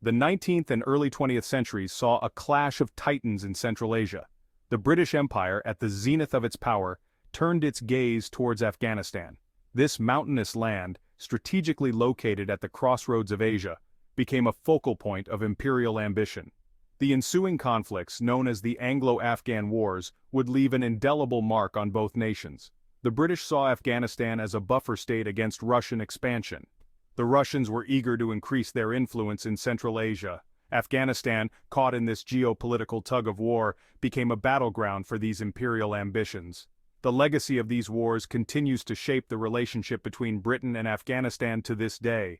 The 19th and early 20th centuries saw a clash of titans in Central Asia. The British Empire, at the zenith of its power, turned its gaze towards Afghanistan. This mountainous land, strategically located at the crossroads of Asia, became a focal point of imperial ambition. The ensuing conflicts, known as the Anglo-Afghan Wars, would leave an indelible mark on both nations. The British saw Afghanistan as a buffer state against Russian expansion. The Russians were eager to increase their influence in Central Asia. Afghanistan, caught in this geopolitical tug-of-war, became a battleground for these imperial ambitions. The legacy of these wars continues to shape the relationship between Britain and Afghanistan to this day.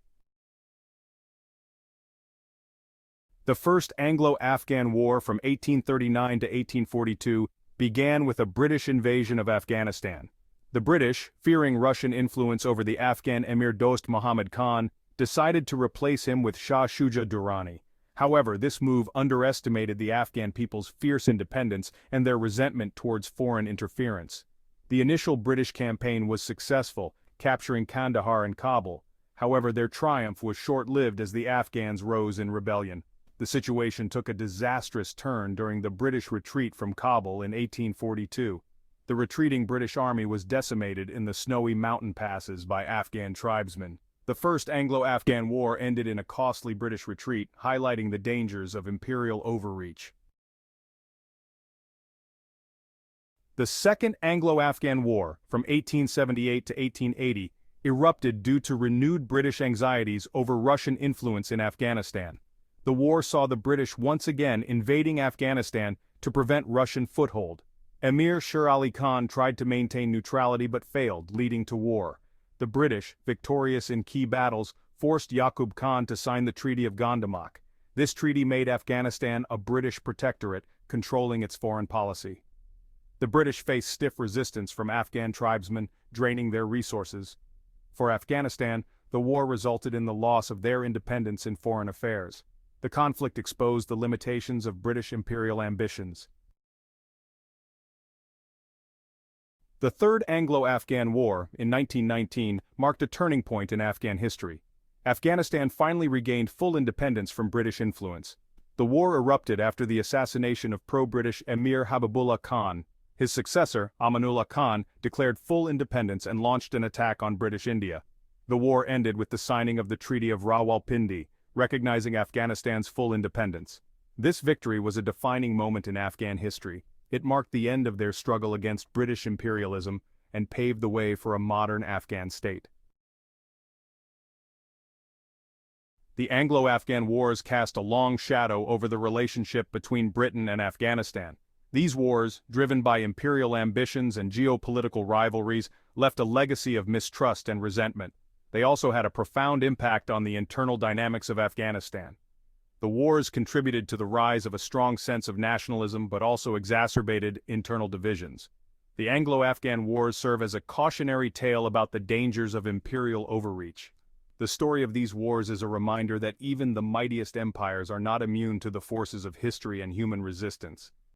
The First Anglo-Afghan War from 1839 to 1842 began with a British invasion of Afghanistan. The British, fearing Russian influence over the Afghan Emir Dost Muhammad Khan, decided to replace him with Shah Shuja Durrani. However, this move underestimated the Afghan people's fierce independence and their resentment towards foreign interference. The initial British campaign was successful, capturing Kandahar and Kabul. However, their triumph was short-lived as the Afghans rose in rebellion. The situation took a disastrous turn during the British retreat from Kabul in 1842. The retreating British army was decimated in the snowy mountain passes by Afghan tribesmen. The First Anglo-Afghan War ended in a costly British retreat, highlighting the dangers of imperial overreach. The Second Anglo-Afghan War, from 1878 to 1880, erupted due to renewed British anxieties over Russian influence in Afghanistan. The war saw the British once again invading Afghanistan to prevent Russian foothold. Emir Sher Ali Khan tried to maintain neutrality but failed, leading to war. The British, victorious in key battles, forced Yaqub Khan to sign the Treaty of Gandamak. This treaty made Afghanistan a British protectorate, controlling its foreign policy. The British faced stiff resistance from Afghan tribesmen, draining their resources. For Afghanistan, the war resulted in the loss of their independence in foreign affairs. The conflict exposed the limitations of British imperial ambitions. The Third Anglo-Afghan War, in 1919, marked a turning point in Afghan history. Afghanistan finally regained full independence from British influence. The war erupted after the assassination of pro-British Emir Habibullah Khan. His successor, Amanullah Khan, declared full independence and launched an attack on British India. The war ended with the signing of the Treaty of Rawalpindi, recognizing Afghanistan's full independence. This victory was a defining moment in Afghan history. It marked the end of their struggle against British imperialism and paved the way for a modern Afghan state. The Anglo-Afghan Wars cast a long shadow over the relationship between Britain and Afghanistan. These wars, driven by imperial ambitions and geopolitical rivalries, left a legacy of mistrust and resentment. They also had a profound impact on the internal dynamics of Afghanistan. The wars contributed to the rise of a strong sense of nationalism but also exacerbated internal divisions. The Anglo-Afghan Wars serve as a cautionary tale about the dangers of imperial overreach. The story of these wars is a reminder that even the mightiest empires are not immune to the forces of history and human resistance.